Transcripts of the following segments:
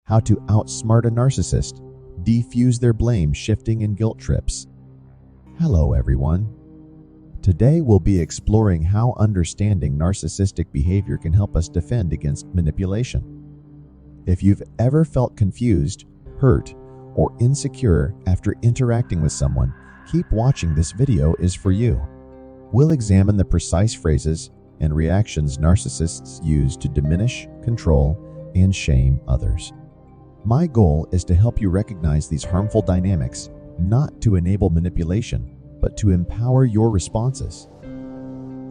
how to outsmart a narcissist, defuse their blame, shifting, and guilt trips. Hello everyone. Today we'll be exploring how understanding narcissistic behavior can help us defend against manipulation. If you've ever felt confused, hurt, or insecure after interacting with someone, keep watching. This video is for you. We'll examine the precise phrases and reactions narcissists use to diminish, control, and shame others. My goal is to help you recognize these harmful dynamics, not to enable manipulation, but to empower your responses.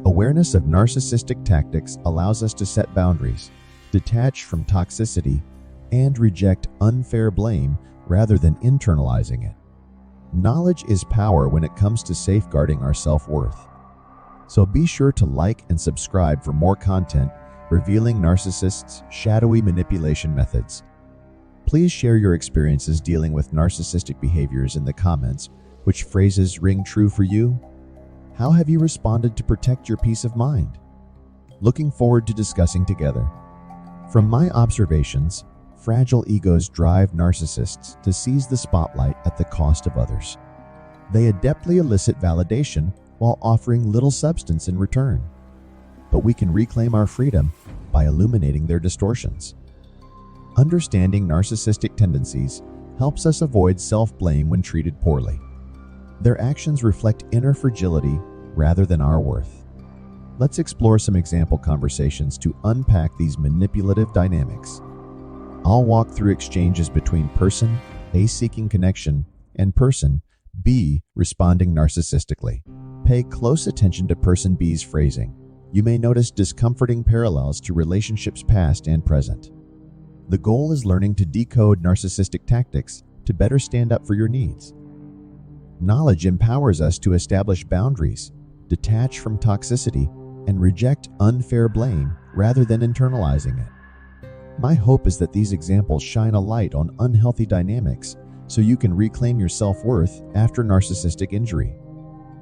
Awareness of narcissistic tactics allows us to set boundaries, detach from toxicity, and reject unfair blame rather than internalizing it. Knowledge is power when it comes to safeguarding our self-worth. So be sure to like and subscribe for more content revealing narcissists' shadowy manipulation methods. Please share your experiences dealing with narcissistic behaviors in the comments. Which phrases ring true for you? How have you responded to protect your peace of mind? Looking forward to discussing together. From my observations, fragile egos drive narcissists to seize the spotlight at the cost of others. They adeptly elicit validation while offering little substance in return. But we can reclaim our freedom by illuminating their distortions. Understanding narcissistic tendencies helps us avoid self-blame when treated poorly. Their actions reflect inner fragility rather than our worth. Let's explore some example conversations to unpack these manipulative dynamics. I'll walk through exchanges between person A seeking connection and person B responding narcissistically. Pay close attention to person B's phrasing. You may notice discomforting parallels to relationships past and present. The goal is learning to decode narcissistic tactics to better stand up for your needs. Knowledge empowers us to establish boundaries, detach from toxicity, and reject unfair blame rather than internalizing it. My hope is that these examples shine a light on unhealthy dynamics so you can reclaim your self-worth after narcissistic injury.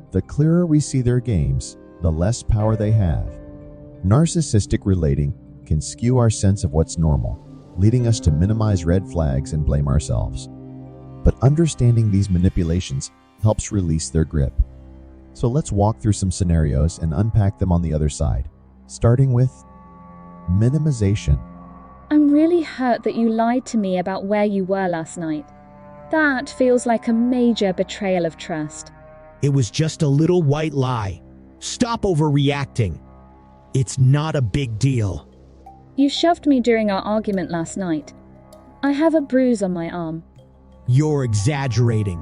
The clearer we see their games, the less power they have. Narcissistic relating can skew our sense of what's normal, leading us to minimize red flags and blame ourselves. But understanding these manipulations helps release their grip. So let's walk through some scenarios and unpack them on the other side, starting with minimization. I'm really hurt that you lied to me about where you were last night. That feels like a major betrayal of trust. It was just a little white lie. Stop overreacting. It's not a big deal. You shoved me during our argument last night. I have a bruise on my arm. You're exaggerating.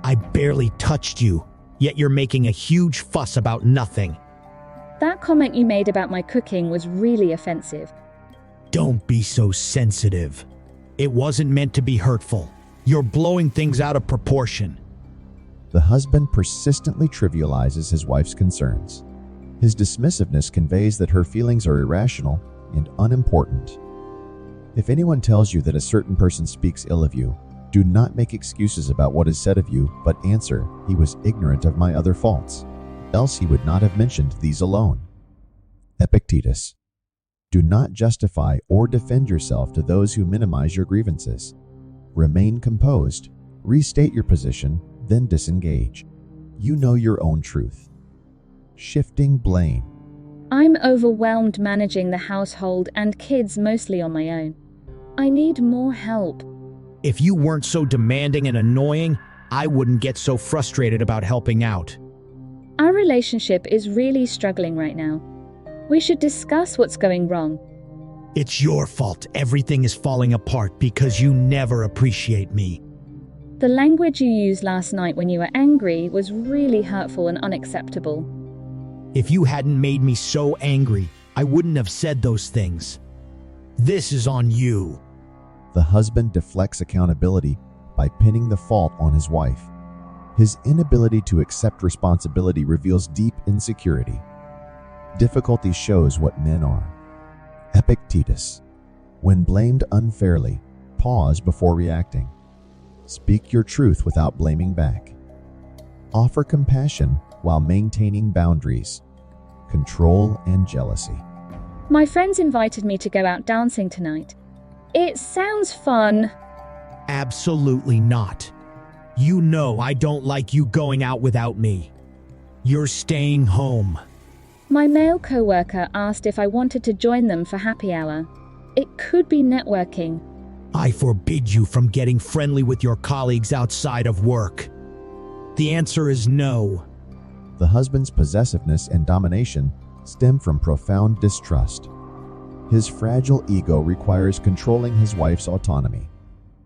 I barely touched you, yet you're making a huge fuss about nothing. That comment you made about my cooking was really offensive. Don't be so sensitive. It wasn't meant to be hurtful. You're blowing things out of proportion. The husband persistently trivializes his wife's concerns. His dismissiveness conveys that her feelings are irrational and unimportant. If anyone tells you that a certain person speaks ill of you, do not make excuses about what is said of you, but answer, "He was ignorant of my other faults, else he would not have mentioned these alone." Epictetus. Do not justify or defend yourself to those who minimize your grievances. Remain composed, restate your position, then disengage. You know your own truth. Shifting blame. I'm overwhelmed managing the household and kids mostly on my own. I need more help. If you weren't so demanding and annoying, I wouldn't get so frustrated about helping out. Our relationship is really struggling right now. We should discuss what's going wrong. It's your fault everything is falling apart because you never appreciate me. The language you used last night when you were angry was really hurtful and unacceptable. If you hadn't made me so angry, I wouldn't have said those things. This is on you. The husband deflects accountability by pinning the fault on his wife. His inability to accept responsibility reveals deep insecurity. Difficulty shows what men are. Epictetus. When blamed unfairly, pause before reacting. Speak your truth without blaming back. Offer compassion while maintaining boundaries. Control and jealousy. My friends invited me to go out dancing tonight. It sounds fun. Absolutely not. You know I don't like you going out without me. You're staying home. My male coworker asked if I wanted to join them for happy hour. It could be networking. I forbid you from getting friendly with your colleagues outside of work. The answer is no. The husband's possessiveness and domination stem from profound distrust. His fragile ego requires controlling his wife's autonomy.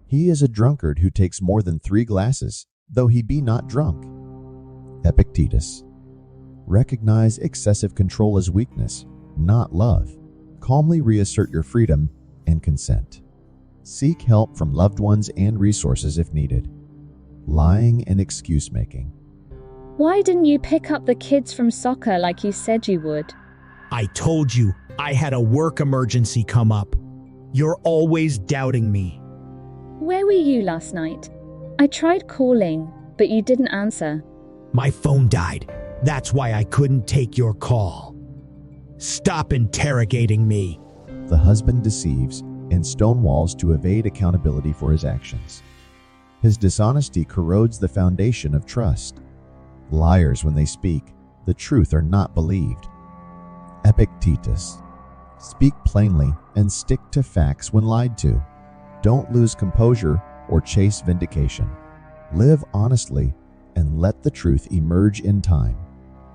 He is a drunkard who takes more than 3 glasses, though he be not drunk. Epictetus. Recognize excessive control as weakness, not love. Calmly reassert your freedom and consent. Seek help from loved ones and resources if needed. Lying and excuse making. Why didn't you pick up the kids from soccer like you said you would? I told you I had a work emergency come up. You're always doubting me. Where were you last night? I tried calling, but you didn't answer. My phone died. That's why I couldn't take your call. Stop interrogating me. The husband deceives and stonewalls to evade accountability for his actions. His dishonesty corrodes the foundation of trust. Liars, when they speak, the truth are not believed. Epictetus. Speak plainly and stick to facts when lied to. Don't lose composure or chase vindication. Live honestly and let the truth emerge in time.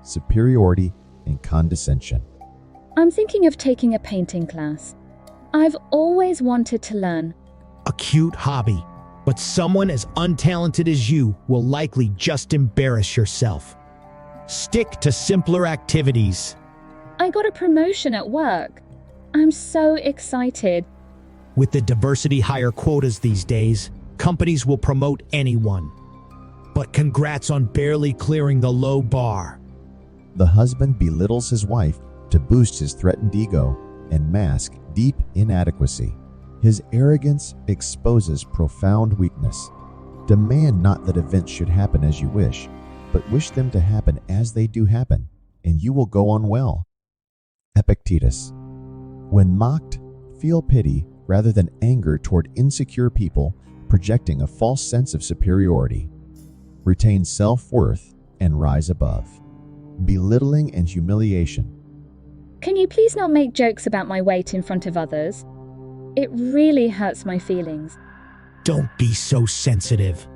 Superiority and condescension. I'm thinking of taking a painting class. I've always wanted to learn. A cute hobby, but someone as untalented as you will likely just embarrass yourself. Stick to simpler activities. I got a promotion at work. I'm so excited. With the diversity hire quotas these days, companies will promote anyone. But congrats on barely clearing the low bar. The husband belittles his wife to boost his threatened ego and mask deep inadequacy. His arrogance exposes profound weakness. Demand not that events should happen as you wish, but wish them to happen as they do happen, and you will go on well. Epictetus. When mocked, feel pity rather than anger toward insecure people projecting a false sense of superiority. Retain self-worth and rise above. Belittling and humiliation. Can you please not make jokes about my weight in front of others? It really hurts my feelings. Don't be so sensitive.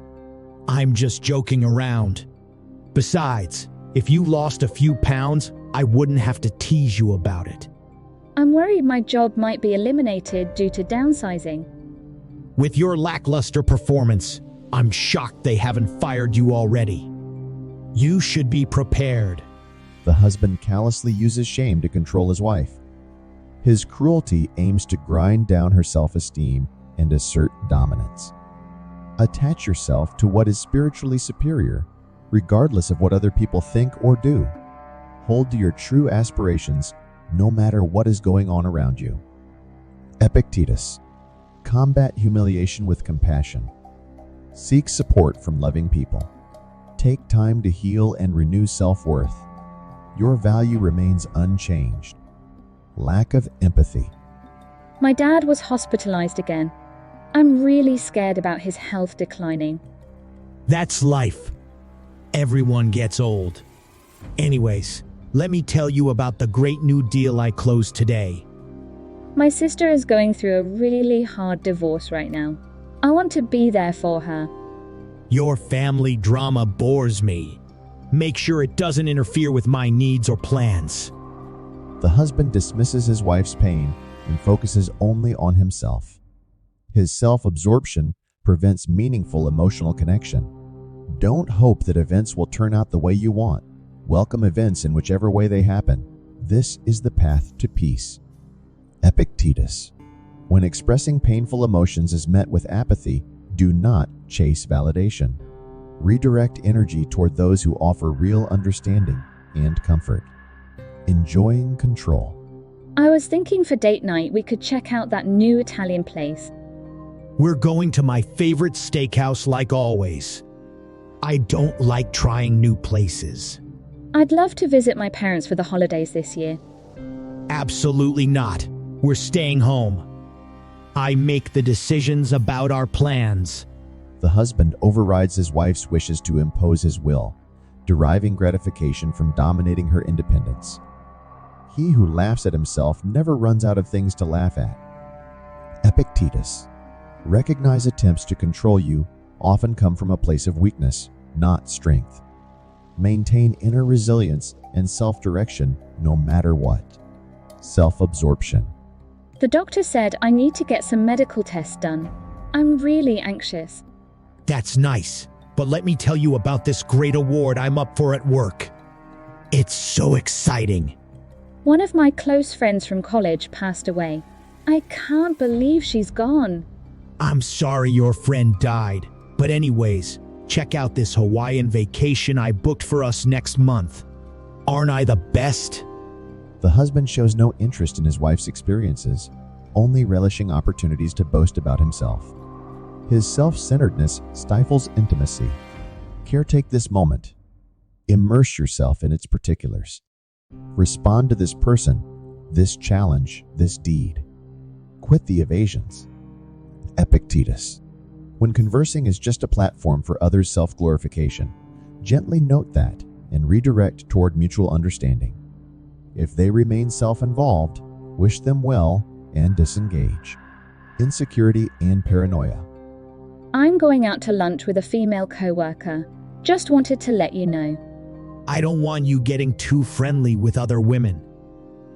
I'm just joking around. Besides, if you lost a few pounds, I wouldn't have to tease you about it. I'm worried my job might be eliminated due to downsizing. With your lackluster performance, I'm shocked they haven't fired you already. You should be prepared. The husband callously uses shame to control his wife. His cruelty aims to grind down her self-esteem and assert dominance. Attach yourself to what is spiritually superior, regardless of what other people think or do. Hold to your true aspirations, no matter what is going on around you. Epictetus. Combat humiliation with compassion. Seek support from loving people. Take time to heal and renew self-worth. Your value remains unchanged. Lack of empathy. My dad was hospitalized again. I'm really scared about his health declining. That's life. Everyone gets old. Anyways, let me tell you about the great new deal I closed today. My sister is going through a really hard divorce right now. I want to be there for her. Your family drama bores me. Make sure it doesn't interfere with my needs or plans. The husband dismisses his wife's pain and focuses only on himself. His self-absorption prevents meaningful emotional connection. Don't hope that events will turn out the way you want. Welcome events in whichever way they happen. This is the path to peace. Epictetus. When expressing painful emotions is met with apathy, do not chase validation. Redirect energy toward those who offer real understanding and comfort. Enjoying control. I was thinking for date night we could check out that new Italian place. We're going to my favorite steakhouse like always. I don't like trying new places. I'd love to visit my parents for the holidays this year. Absolutely not. We're staying home. I make the decisions about our plans. The husband overrides his wife's wishes to impose his will, deriving gratification from dominating her independence. He who laughs at himself never runs out of things to laugh at. Epictetus. Recognize attempts to control you often come from a place of weakness, not strength. Maintain inner resilience and self-direction no matter what. Self-absorption. The doctor said I need to get some medical tests done. I'm really anxious. That's nice, but let me tell you about this great award I'm up for at work. It's so exciting. One of my close friends from college passed away. I can't believe she's gone. I'm sorry your friend died, but anyways, check out this Hawaiian vacation I booked for us next month. Aren't I the best? The husband shows no interest in his wife's experiences, only relishing opportunities to boast about himself. His self-centeredness stifles intimacy. Caretake this moment. Immerse yourself in its particulars. Respond to this person, this challenge, this deed. Quit the evasions. Epictetus. When conversing is just a platform for others' self-glorification, gently note that and redirect toward mutual understanding. If they remain self-involved, wish them well and disengage. Insecurity and paranoia. I'm going out to lunch with a female coworker. Just wanted to let you know. I don't want you getting too friendly with other women.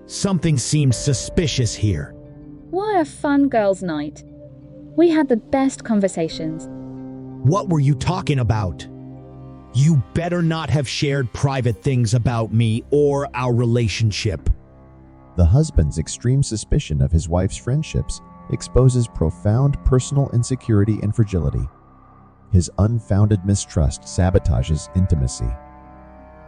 Something seems suspicious here. What a fun girls' night. We had the best conversations. What were you talking about? You better not have shared private things about me or our relationship. The husband's extreme suspicion of his wife's friendships exposes profound personal insecurity and fragility. His unfounded mistrust sabotages intimacy.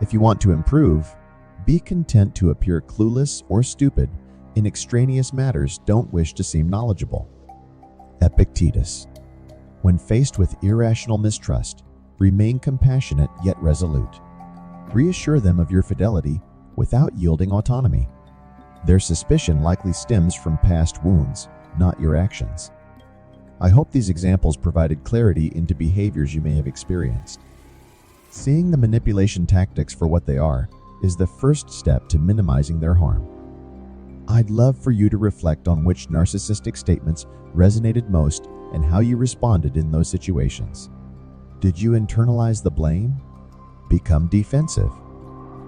If you want to improve, be content to appear clueless or stupid in extraneous matters. Don't wish to seem knowledgeable. Epictetus. When faced with irrational mistrust, remain compassionate yet resolute. Reassure them of your fidelity without yielding autonomy. Their suspicion likely stems from past wounds, not your actions. I hope these examples provided clarity into behaviors you may have experienced. Seeing the manipulation tactics for what they are is the first step to minimizing their harm. I'd love for you to reflect on which narcissistic statements resonated most and how you responded in those situations. Did you internalize the blame? Become defensive?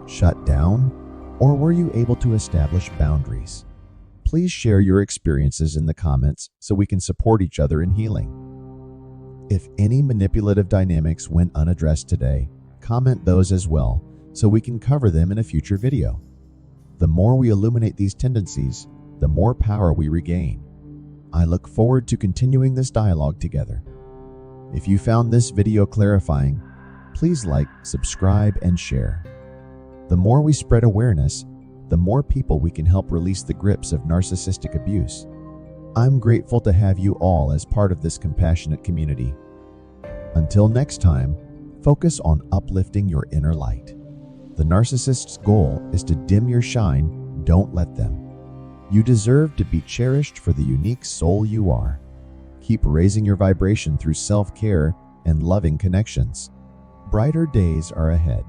Shut down? Or were you able to establish boundaries? Please share your experiences in the comments so we can support each other in healing. If any manipulative dynamics went unaddressed today, comment those as well so we can cover them in a future video. The more we illuminate these tendencies, the more power we regain. I look forward to continuing this dialogue together. If you found this video clarifying, please like, subscribe, and share. The more we spread awareness, the more people we can help release the grips of narcissistic abuse. I'm grateful to have you all as part of this compassionate community. Until next time, focus on uplifting your inner light. The narcissist's goal is to dim your shine. Don't let them. You deserve to be cherished for the unique soul you are. Keep raising your vibration through self-care and loving connections. Brighter days are ahead.